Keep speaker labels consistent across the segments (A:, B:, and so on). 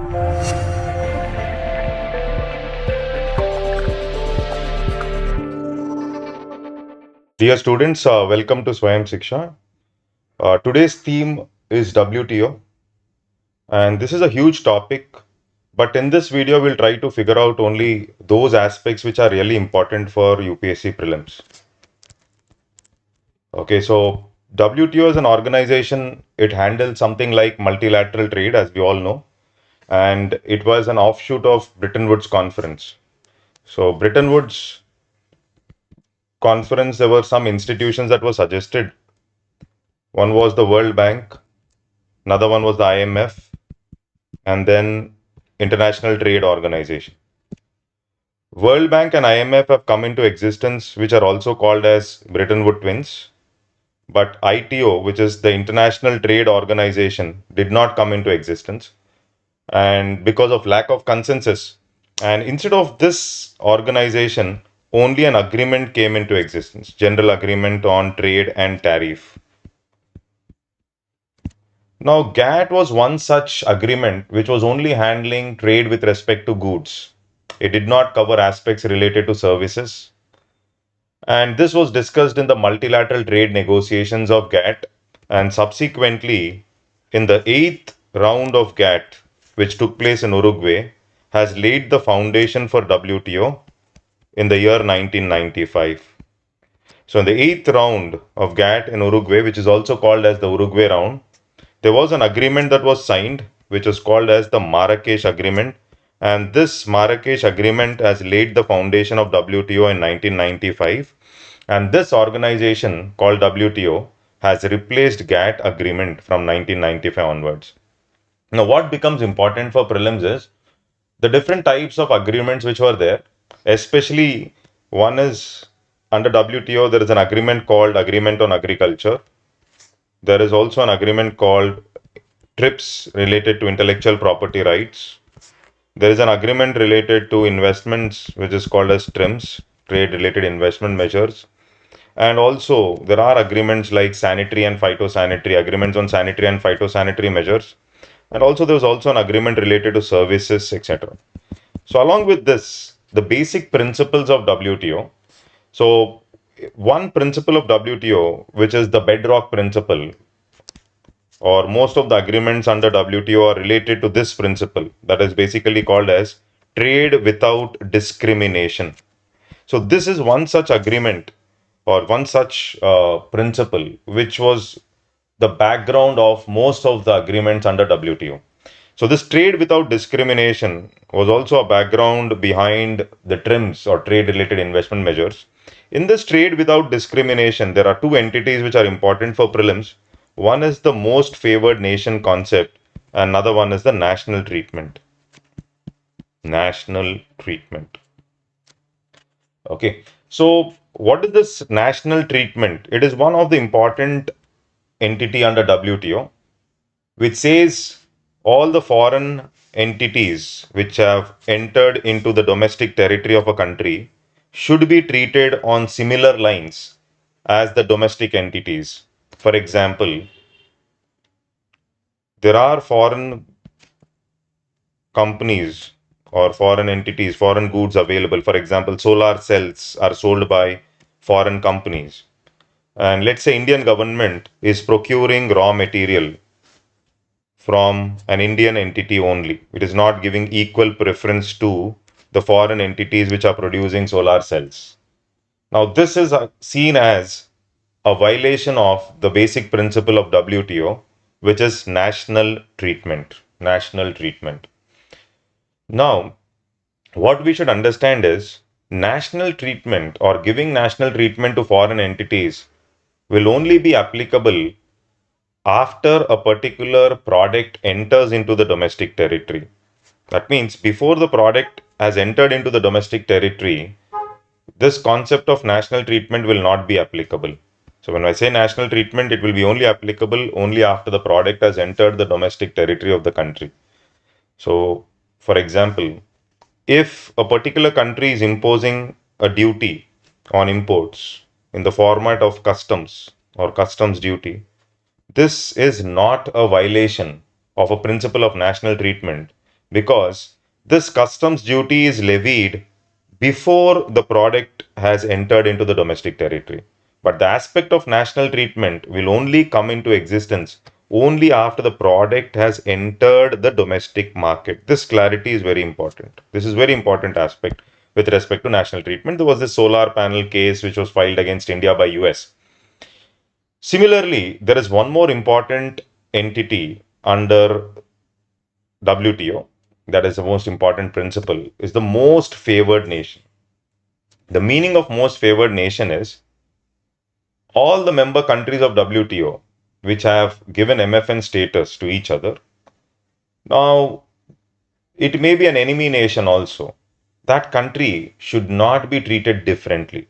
A: Dear students, welcome to Swayam SHIKSHAA. Today's theme is WTO, and this is a huge topic. But in this video, we'll try to figure out only those aspects which are really important for UPSC prelims. Okay, so WTO is an organization. It handles something like multilateral trade, as we all know, and it was an offshoot of Bretton Woods Conference. So Bretton Woods Conference, there were some institutions that were suggested. One was the World Bank, another one was the IMF, and then International Trade Organization. World Bank and IMF have come into existence, which are also called as Bretton Woods Twins. But ITO, which is the International Trade Organization, did not come into existence. And because of lack of consensus, and instead of this organization, only an agreement came into existence, General Agreement on Trade and Tariff. Now, GATT was one such agreement which was only handling trade with respect to goods. It did not cover aspects related to services. And this was discussed in the multilateral trade negotiations of GATT, and subsequently in the 8th round of GATT, which took place in Uruguay, has laid the foundation for WTO in the year 1995. So in the 8th round of GATT in Uruguay, which is also called as the Uruguay round, there was an agreement that was signed, which was called as the Marrakesh Agreement. And this Marrakesh Agreement has laid the foundation of WTO in 1995. And this organization called WTO has replaced GATT agreement from 1995 onwards. Now, what becomes important for prelims is the different types of agreements which were there, especially one is under WTO, there is an agreement called Agreement on Agriculture. There is also an agreement called TRIPS related to intellectual property rights. There is an agreement related to investments, which is called as TRIMS, trade related investment measures. And also there are agreements like sanitary and phytosanitary, agreements on sanitary and phytosanitary measures. And also there was also an agreement related to services, etc. So along with this, the basic principles of WTO. So one principle of WTO, which is the bedrock principle, or most of the agreements under WTO are related to this principle, that is basically called as trade without discrimination. So this is one such agreement or one such principle which was the background of most of the agreements under WTO. So this trade without discrimination was also a background behind the TRIMS or trade related investment measures. In this trade without discrimination, there are two entities which are important for prelims. One is the most favored nation concept, and another one is the national treatment. National treatment. Okay, so what is this national treatment? It is one of the important entity under WTO, which says all the foreign entities which have entered into the domestic territory of a country should be treated on similar lines as the domestic entities. For example, there are foreign companies or foreign entities, foreign goods available. For example, solar cells are sold by foreign companies. And let's say Indian government is procuring raw material from an Indian entity only. It is not giving equal preference to the foreign entities which are producing solar cells. Now, this is seen as a violation of the basic principle of WTO, which is national treatment. National treatment. Now, what we should understand is national treatment or giving national treatment to foreign entities will only be applicable after a particular product enters into the domestic territory. That means before the product has entered into the domestic territory, this concept of national treatment will not be applicable. So when I say national treatment, it will be only applicable only after the product has entered the domestic territory of the country. So, for example, if a particular country is imposing a duty on imports in the format of customs or customs duty, this is not a violation of a principle of national treatment because this customs duty is levied before the product has entered into the domestic territory. But the aspect of national treatment will only come into existence only after the product has entered the domestic market. This clarity is very important. This is very important aspect with respect to national treatment. There was this solar panel case which was filed against India by US. Similarly, there is one more important entity under WTO, that is the most important principle, is the most favored nation. The meaning of most favored nation is all the member countries of WTO which have given MFN status to each other. Now, it may be an enemy nation also. That country should not be treated differently.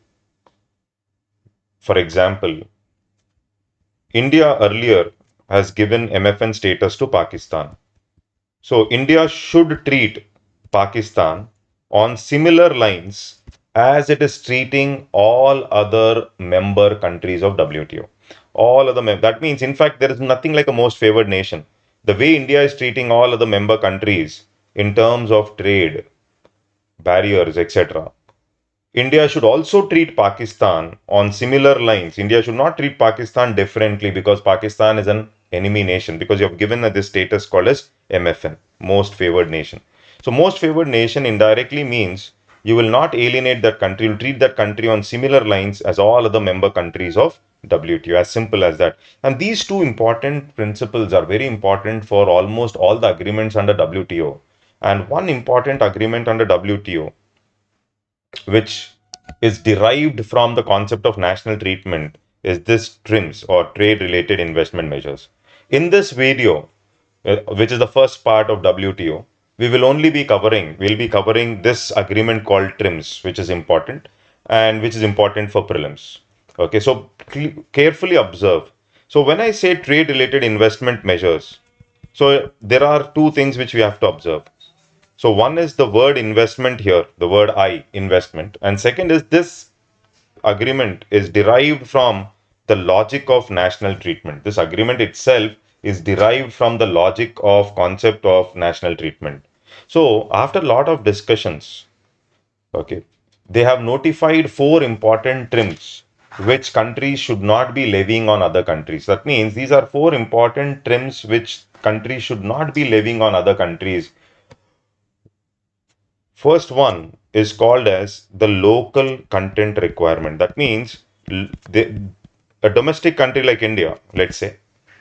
A: For example, India earlier has given MFN status to Pakistan. So India should treat Pakistan on similar lines as it is treating all other member countries of WTO. All other that means, in fact, there is nothing like a most favored nation. The way India is treating all other member countries in terms of trade, barriers, etc. India should also treat Pakistan on similar lines. India should not treat Pakistan differently because Pakistan is an enemy nation, because you have given this status called as MFN, most favored nation. So, most favored nation indirectly means you will not alienate that country, you will treat that country on similar lines as all other member countries of WTO, as simple as that. And these two important principles are very important for almost all the agreements under WTO. And one important agreement under WTO which is derived from the concept of national treatment is this TRIMS, or trade related investment measures. In this video, which is the first part of WTO, we'll be covering this agreement called TRIMS, which is important and which is important for prelims. Okay, so carefully observe. So when I say trade related investment measures, so there are two things which we have to observe. So one is the word investment here, the word I, investment. And second is this agreement is derived from the logic of national treatment. This agreement itself is derived from the logic of concept of national treatment. So after a lot of discussions, okay, they have notified four important trims which countries should not be levying on other countries. That means these are four important trims which countries should not be levying on other countries. First one is called as the local content requirement. That means a domestic country like India, let's say,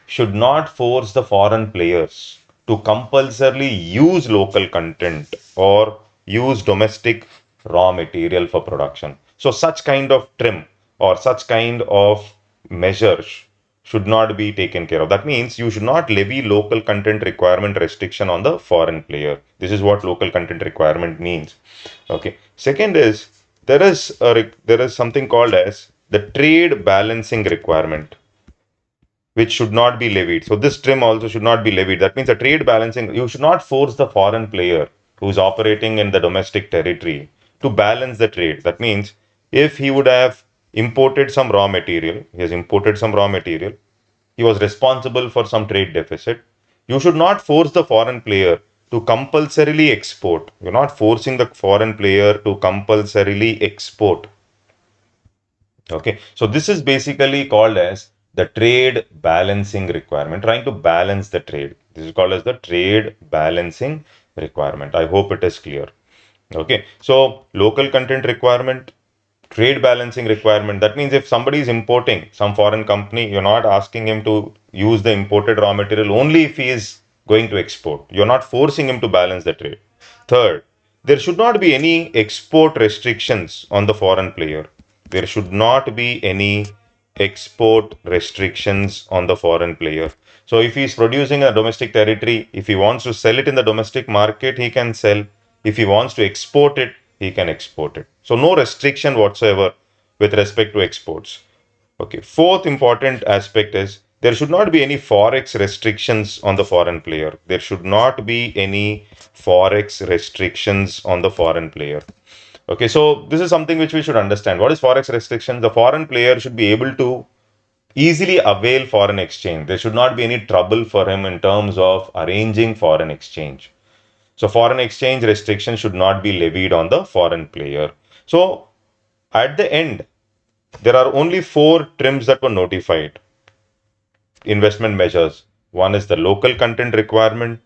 A: should not force the foreign players to compulsorily use local content or use domestic raw material for production. So such kind of trim or such kind of measures should not be taken care of. That means you should not levy local content requirement restriction on the foreign player. This is what local content requirement means. Okay. Second is there is something called as the trade balancing requirement, which should not be levied. So this trim also should not be levied. That means a trade balancing, you should not force the foreign player who's operating in the domestic territory to balance the trade. That means if he would have imported some raw material, he has imported some raw material, he was responsible for some trade deficit. You should not force the foreign player to compulsorily export. You're not forcing the foreign player to compulsorily export. Okay, so this is basically called as the trade balancing requirement, trying to balance the trade. This is called as the trade balancing requirement. I hope it is clear. Okay, so local content requirement, trade balancing requirement. That means if somebody is importing some foreign company, you're not asking him to use the imported raw material only if he is going to export. You're not forcing him to balance the trade. Third, there should not be any export restrictions on the foreign player. There should not be any export restrictions on the foreign player. So if he is producing a domestic territory, if he wants to sell it in the domestic market, he can sell. If he wants to export it, he can export it. So no restriction whatsoever with respect to exports. Okay. Fourth important aspect is there should not be any forex restrictions on the foreign player. There should not be any forex restrictions on the foreign player. Okay, so this is something which we should understand. What is forex restriction? The foreign player should be able to easily avail foreign exchange. There should not be any trouble for him in terms of arranging foreign exchange. So foreign exchange restrictions should not be levied on the foreign player. So at the end, there are only four trims that were notified. Investment measures. One is the local content requirement,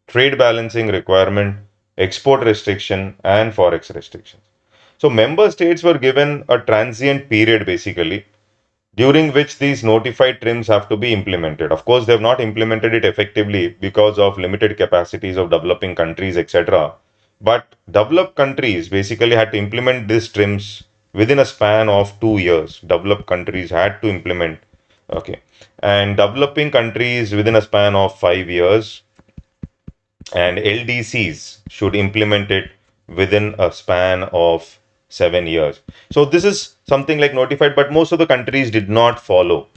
A: trade balancing requirement, export restriction, and forex restrictions. So member states were given a transient period basically during which these notified trims have to be implemented. Of course, they have not implemented it effectively because of limited capacities of developing countries, etc. But developed countries basically had to implement these trims within a span of 2 years. Developed countries had to implement, okay, and developing countries within a span of 5 years, and LDCs should implement it within a span of 7 years. So this is something like notified, but most of the countries did not follow.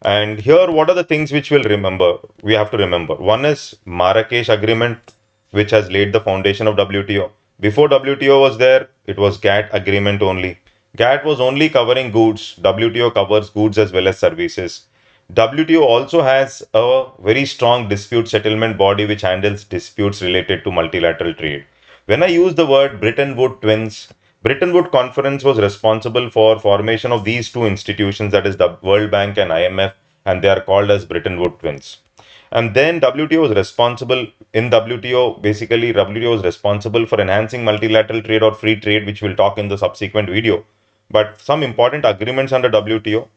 A: And here, what are the things which we'll remember? We have to remember. One is Marrakesh Agreement, which has laid the foundation of WTO. Before WTO was there, it was GATT agreement only. GATT was only covering goods. WTO covers goods as well as services. WTO also has a very strong dispute settlement body which handles disputes related to multilateral trade. When I use the word Bretton Woods twins, Bretton Woods Conference was responsible for formation of these two institutions, that is the World Bank and IMF, and they are called as Bretton Woods twins. And then WTO was responsible in WTO, basically WTO was responsible for enhancing multilateral trade or free trade, which we'll talk in the subsequent video. But some important agreements under WTO,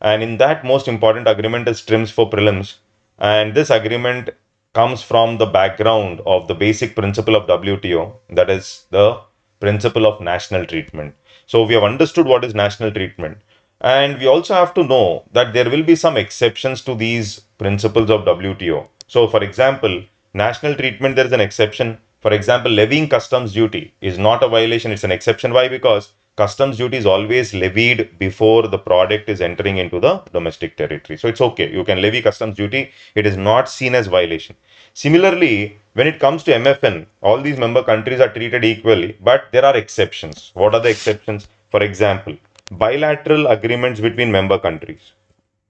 A: and in that most important agreement is TRIMS for prelims, and this agreement comes from the background of the basic principle of WTO, that is the principle of national treatment. So we have understood what is national treatment, and we also have to know that there will be some exceptions to these principles of WTO. So for example, national treatment, there is an exception. For example, levying customs duty is not a violation, it's an exception. Why? Because customs duty is always levied before the product is entering into the domestic territory. So it's okay. You can levy customs duty. It is not seen as violation. Similarly, when it comes to MFN, all these member countries are treated equally, but there are exceptions. What are the exceptions? For example, bilateral agreements between member countries.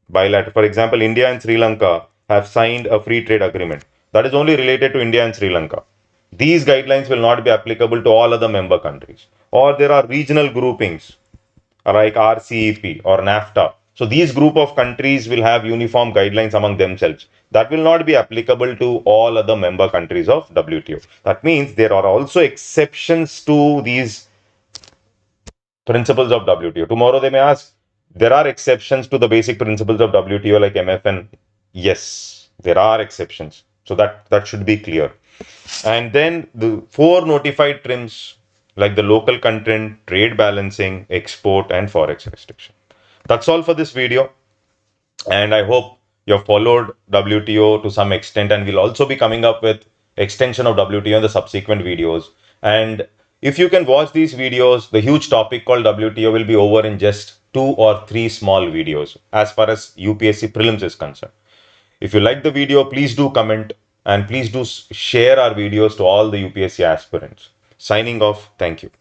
A: Bilateral. For example, India and Sri Lanka have signed a free trade agreement that is only related to India and Sri Lanka. These guidelines will not be applicable to all other member countries. Or there are regional groupings like RCEP or NAFTA. So these group of countries will have uniform guidelines among themselves. That will not be applicable to all other member countries of WTO. That means there are also exceptions to these principles of WTO. Tomorrow they may ask, there are exceptions to the basic principles of WTO like MFN. Yes, there are exceptions. So that should be clear. And then the four notified trims like the local content, trade balancing, export, and forex restriction. That's all for this video. And I hope you have followed WTO to some extent, and we'll also be coming up with extension of WTO in the subsequent videos. And if you can watch these videos, the huge topic called WTO will be over in just 2 or 3 small videos as far as UPSC prelims is concerned. If you like the video, please do comment and please do share our videos to all the UPSC aspirants. Signing off. Thank you.